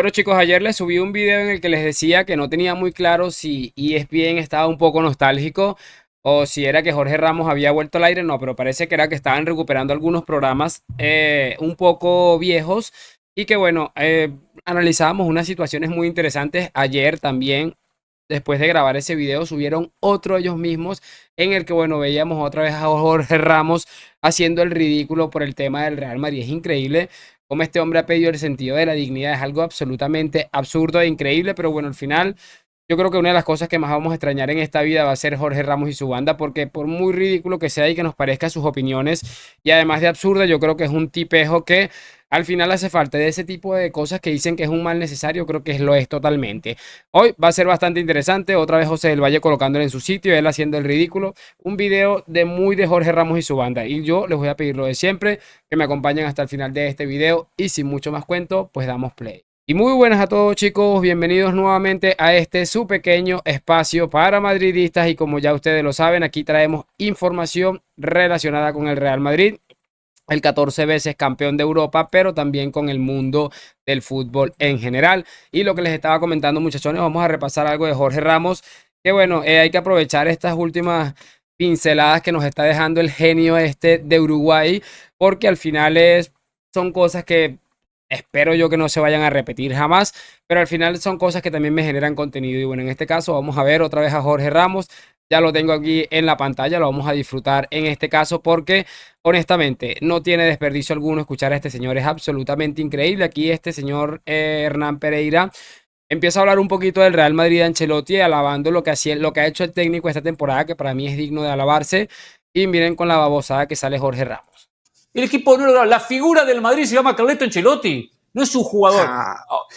Bueno chicos, ayer les subí un video en el que les decía que no tenía muy claro si ESPN estaba un poco nostálgico o si era que Jorge Ramos había vuelto al aire. No, pero parece que era que estaban recuperando algunos programas un poco viejos y que bueno, analizábamos unas situaciones muy interesantes. Ayer también, después de grabar ese video, subieron otro ellos mismos en el que bueno, veíamos otra vez a Jorge Ramos haciendo el ridículo por el tema del Real Madrid. Es increíble cómo este hombre ha pedido el sentido de la dignidad. Es algo absolutamente absurdo e increíble, pero bueno, al final yo creo que una de las cosas que más vamos a extrañar en esta vida va a ser Jorge Ramos y su banda, porque por muy ridículo que sea y que nos parezca sus opiniones, y además de absurda, yo creo que es un tipejo que al final hace falta de ese tipo de cosas que dicen que es un mal necesario. Creo que lo es totalmente. Hoy va a ser bastante interesante, otra vez José del Valle colocándolo en su sitio, él haciendo el ridículo, un video de muy de Jorge Ramos y su banda, y yo les voy a pedir lo de siempre, que me acompañen hasta el final de este video, y sin mucho más cuento, pues damos play. Y muy buenas a todos chicos, bienvenidos nuevamente a este su pequeño espacio para madridistas, y como ya ustedes lo saben, aquí traemos información relacionada con el Real Madrid, el 14 veces campeón de Europa, pero también con el mundo del fútbol en general. Y lo que les estaba comentando, muchachones, vamos a repasar algo de Jorge Ramos, que bueno, hay que aprovechar estas últimas pinceladas que nos está dejando el genio este de Uruguay, porque al final son cosas que espero yo que no se vayan a repetir jamás, pero al final son cosas que también me generan contenido. Y bueno, en este caso vamos a ver otra vez a Jorge Ramos. Ya lo tengo aquí en la pantalla, lo vamos a disfrutar en este caso porque honestamente no tiene desperdicio alguno escuchar a este señor. Es absolutamente increíble. Aquí este señor Hernán Pereira empieza a hablar un poquito del Real Madrid de Ancelotti, alabando lo que lo que ha hecho el técnico esta temporada, que para mí es digno de alabarse. Y miren con la babosada que sale Jorge Ramos. El equipo no logra. La figura del Madrid se llama Carleto Ancelotti. No es un jugador.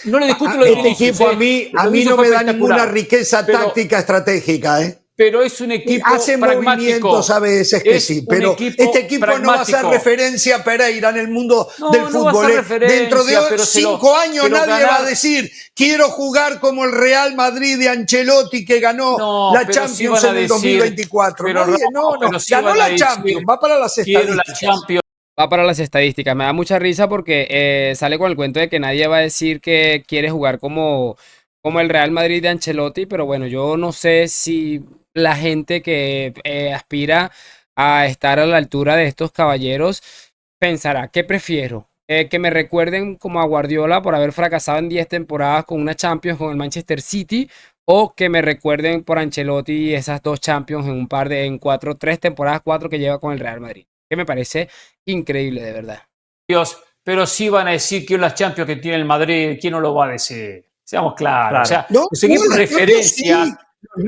No le discuto lo de Este equipo a mí no me da ninguna riqueza táctica estratégica, ¿eh? Pero es un equipo hace movimientos a veces que sí, pero este equipo no va a ser referencia Pereira en el mundo del fútbol. Dentro de 5 años nadie va a decir quiero jugar como el Real Madrid de Ancelotti que ganó la Champions en el 2024. Ganó la Champions, va para las estadísticas. Va para las estadísticas. Me da mucha risa porque sale con el cuento de que nadie va a decir que quiere jugar como el Real Madrid de Ancelotti, pero bueno, yo no sé si la gente que aspira a estar a la altura de estos caballeros pensará, ¿qué prefiero? Que me recuerden como a Guardiola por haber fracasado en 10 temporadas con una Champions con el Manchester City, o que me recuerden por Ancelotti y esas 2 Champions en 3 temporadas, 4 que lleva con el Real Madrid, que me parece increíble de verdad. Dios, pero sí van a decir que las Champions que tiene el Madrid, ¿quién no lo va a decir? Seamos claros. O sea, los equipos referencia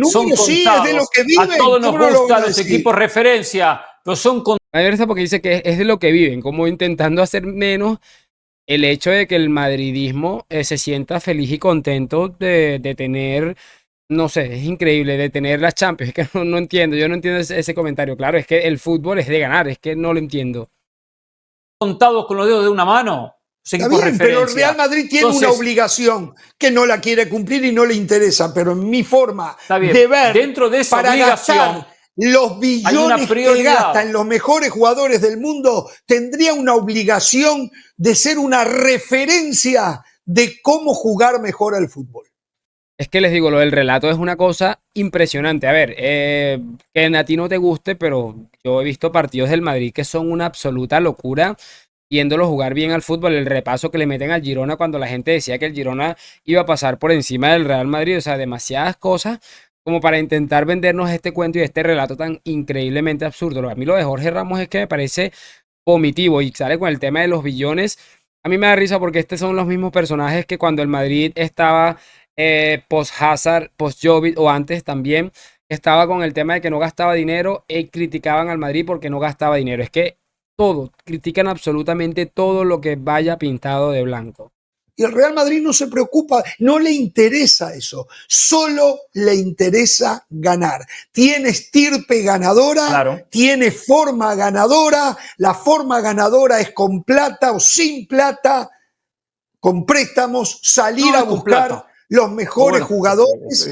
son contados. Sí, es de lo que viven. A todos nos gustan los equipos referencia, pero son contados. Me da risa porque dice que es de lo que viven, como intentando hacer menos el hecho de que el madridismo se sienta feliz y contento de tener, no sé, es increíble, de tener las Champions. Es que no entiendo, yo no entiendo ese comentario. Claro, es que el fútbol es de ganar, es que no lo entiendo. Contados con los dedos de una mano. Está bien, pero el Real Madrid tiene una obligación que no la quiere cumplir y no le interesa, pero en mi forma de ver, dentro de esa para gastar los billones que gastan los mejores jugadores del mundo, tendría una obligación de ser una referencia de cómo jugar mejor al fútbol. Es que les digo, lo del relato es una cosa impresionante. A ver, que a ti no te guste, pero yo he visto partidos del Madrid que son una absoluta locura, viéndolo jugar bien al fútbol. El repaso que le meten al Girona cuando la gente decía que el Girona iba a pasar por encima del Real Madrid. O sea, demasiadas cosas como para intentar vendernos este cuento y este relato tan increíblemente absurdo. A mí lo de Jorge Ramos es que me parece vomitivo y sale con el tema de los billones. A mí me da risa porque estos son los mismos personajes que cuando el Madrid estaba post-Hazard, post-Jovic o antes también estaba con el tema de que no gastaba dinero y criticaban al Madrid porque no gastaba dinero. Es que todo, critican absolutamente todo lo que vaya pintado de blanco. Y el Real Madrid no se preocupa, no le interesa eso, solo le interesa ganar. Tiene estirpe ganadora, tiene forma ganadora, la forma ganadora es con plata o sin plata, con préstamos, salir a buscar los mejores jugadores,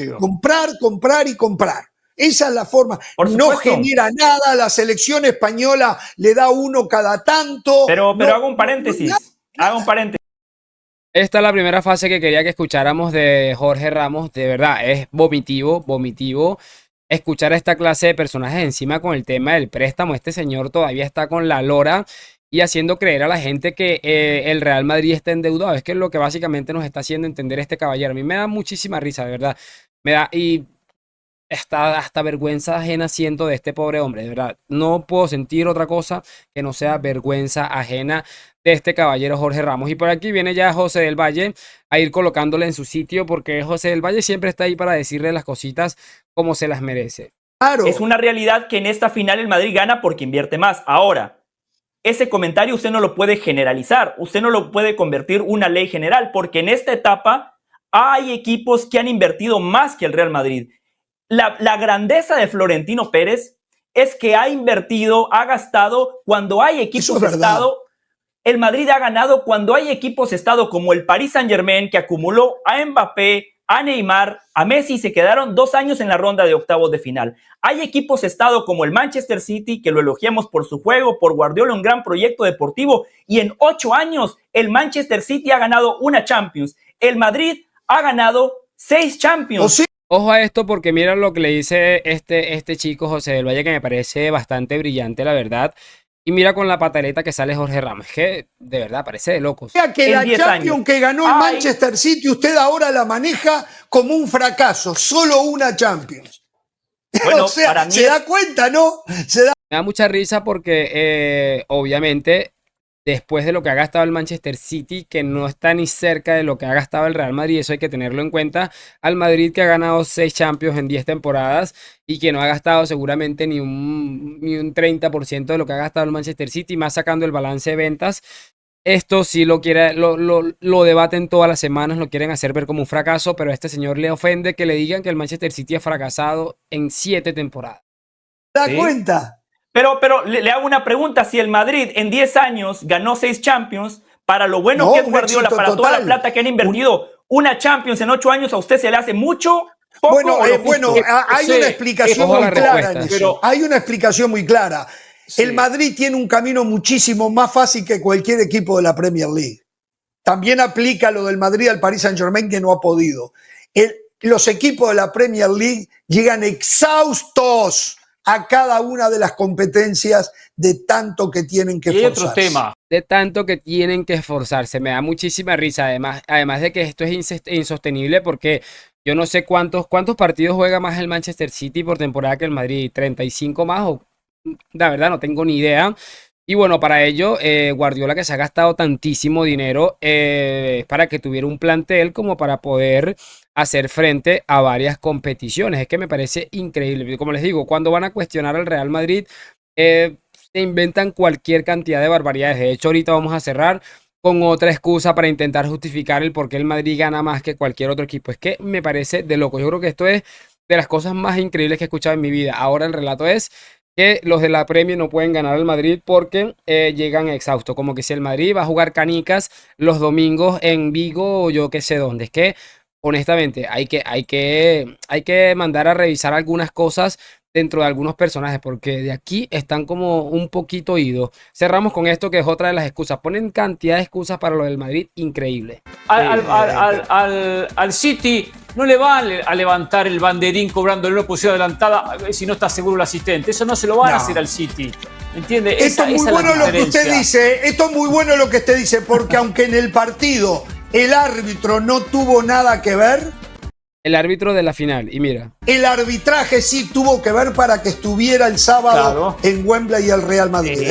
comprar y comprar. Esa es la forma. No genera nada, la selección española le da uno cada tanto. Pero hago un paréntesis. Esta es la primera fase que quería que escucháramos de Jorge Ramos. De verdad, es vomitivo, vomitivo escuchar a esta clase de personajes encima con el tema del préstamo. Este señor todavía está con la lora y haciendo creer a la gente que el Real Madrid está endeudado. Es que es lo que básicamente nos está haciendo entender este caballero. A mí me da muchísima risa, de verdad. Me da, y está hasta vergüenza ajena siento de este pobre hombre, de verdad. No puedo sentir otra cosa que no sea vergüenza ajena de este caballero Jorge Ramos. Y por aquí viene ya José del Valle a ir colocándole en su sitio, porque José del Valle siempre está ahí para decirle las cositas como se las merece. Claro. Es una realidad que en esta final el Madrid gana porque invierte más. Ahora, ese comentario usted no lo puede generalizar, usted no lo puede convertir una ley general, porque en esta etapa hay equipos que han invertido más que el Real Madrid. La grandeza de Florentino Pérez es que ha invertido, ha gastado cuando hay equipos de Estado. El Madrid ha ganado cuando hay equipos de Estado como el Paris Saint-Germain, que acumuló a Mbappé, a Neymar, a Messi, y se quedaron 2 años en la ronda de octavos de final. Hay equipos de Estado como el Manchester City, que lo elogiamos por su juego, por Guardiola, un gran proyecto deportivo, y en 8 años el Manchester City ha ganado una Champions. El Madrid ha ganado 6 Champions. Ojo a esto, porque mira lo que le dice este chico José del Valle, que me parece bastante brillante, la verdad. Y mira con la pataleta que sale Jorge Ramos, que de verdad parece de locos. Mira que la Champions que ganó el Manchester City, usted ahora la maneja como un fracaso, solo una Champions. Bueno, o sea, para mí se da cuenta, ¿no? Me da mucha risa porque obviamente después de lo que ha gastado el Manchester City, que no está ni cerca de lo que ha gastado el Real Madrid, eso hay que tenerlo en cuenta. Al Madrid, que ha ganado 6 Champions en 10 temporadas y que no ha gastado seguramente ni un 30% de lo que ha gastado el Manchester City, más sacando el balance de ventas. Esto sí lo debaten todas las semanas, lo quieren hacer ver como un fracaso, pero a este señor le ofende que le digan que el Manchester City ha fracasado en 7 temporadas. ¿Te das cuenta? Pero le hago una pregunta. Si el Madrid en 10 años ganó 6 Champions, para lo bueno que es Guardiola, para total, toda la plata que han invertido, una Champions en 8 años, ¿a usted se le hace mucho? ¿Poco? Bueno, hay una explicación muy clara en eso. Hay una explicación muy clara. Sí. El Madrid tiene un camino muchísimo más fácil que cualquier equipo de la Premier League. También aplica lo del Madrid al Paris Saint-Germain, que no ha podido. Los equipos de la Premier League llegan exhaustos a cada una de las competencias de tanto que tienen que esforzarse. Otro tema. De tanto que tienen que esforzarse. Me da muchísima risa. Además de que esto es insostenible, porque yo no sé cuántos partidos juega más el Manchester City por temporada que el Madrid. ¿35 más? O la verdad no tengo ni idea. Y bueno, para ello, Guardiola, que se ha gastado tantísimo dinero para que tuviera un plantel como para poder hacer frente a varias competiciones. Es que me parece increíble. Como les digo, cuando van a cuestionar al Real Madrid, se inventan cualquier cantidad de barbaridades. De hecho, ahorita vamos a cerrar con otra excusa para intentar justificar el por qué el Madrid gana más que cualquier otro equipo. Es que me parece de loco. Yo creo que esto es de las cosas más increíbles que he escuchado en mi vida. Ahora el relato es que los de la Premier no pueden ganar al Madrid porque llegan exhaustos. Como que si el Madrid va a jugar canicas los domingos en Vigo o yo qué sé dónde. Es que, honestamente, hay que mandar a revisar algunas cosas dentro de algunos personajes, porque de aquí están como un poquito idos. Cerramos con esto, que es otra de las excusas. Ponen cantidad de excusas para lo del Madrid, increíble. Al City no le va a levantar el banderín cobrándole una posición adelantada si no está seguro el asistente. Eso no se lo van a hacer al City. ¿Entiende? Esto es muy bueno lo que usted dice. Esto es muy bueno lo que usted dice, porque aunque en el partido el árbitro no tuvo nada que ver, el árbitro de la final, y mira. El arbitraje sí tuvo que ver para que estuviera el sábado en Wembley y el Real Madrid,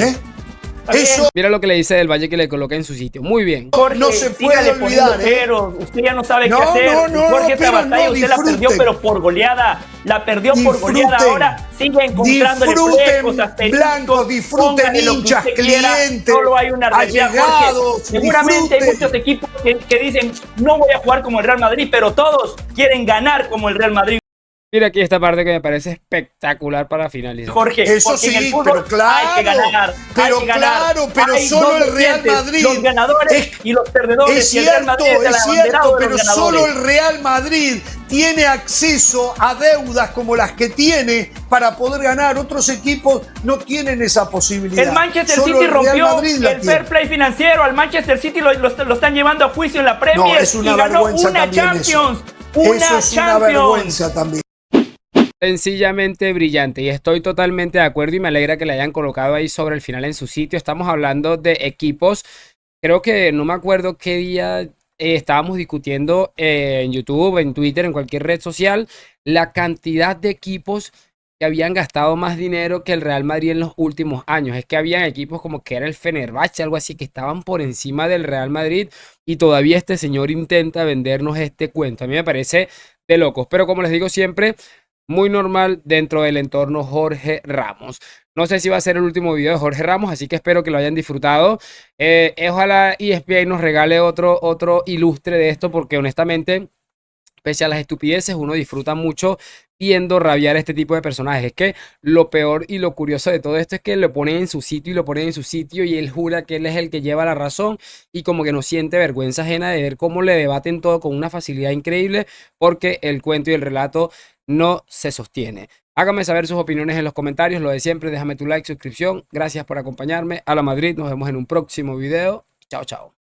Eso. Mira lo que le dice del Valle, que le coloca en su sitio. Muy bien. Jorge, no se puede olvidar. Pero usted ya no sabe qué hacer. Jorge, esta batalla usted la perdió, pero por goleada. La perdió por goleada. Ahora sigue encontrando cosas. Blancos, disfruten, hinchas, clientes. Solo hay una realidad. Allegados, seguramente hay muchos equipos que dicen no voy a jugar como el Real Madrid, pero todos quieren ganar como el Real Madrid. Mira aquí esta parte que me parece espectacular para finalizar. Jorge, eso sí, en el fútbol pero claro, hay que ganar. Pero solo el Real Madrid. Los ganadores y los perdedores. Es cierto, pero solo el Real Madrid tiene acceso a deudas como las que tiene para poder ganar. Otros equipos no tienen esa posibilidad. El Manchester City rompió el fair play financiero. Al Manchester City lo están llevando a juicio en la Premier y ganó una Champions. Eso es una vergüenza también. Sencillamente brillante, y estoy totalmente de acuerdo y me alegra que le hayan colocado ahí sobre el final en su sitio. Estamos hablando de equipos, creo que no me acuerdo qué día estábamos discutiendo en YouTube, en Twitter, en cualquier red social, la cantidad de equipos que habían gastado más dinero que el Real Madrid en los últimos años. Es que habían equipos como que era el Fenerbahce, algo así, que estaban por encima del Real Madrid, y todavía este señor intenta vendernos este cuento. A mí me parece de locos, pero como les digo siempre, muy normal dentro del entorno Jorge Ramos. No sé si va a ser el último video de Jorge Ramos, así que espero que lo hayan disfrutado. Ojalá ESPN nos regale otro ilustre de esto, porque honestamente, pese a las estupideces, uno disfruta mucho viendo rabiar este tipo de personajes. Es que lo peor y lo curioso de todo esto es que lo ponen en su sitio y lo ponen en su sitio y él jura que él es el que lleva la razón, y como que no siente vergüenza ajena de ver cómo le debaten todo con una facilidad increíble, porque el cuento y el relato no se sostiene. Háganme saber sus opiniones en los comentarios, lo de siempre, déjame tu like, suscripción. Gracias por acompañarme. A la Madrid, nos vemos en un próximo video. Chao, chao.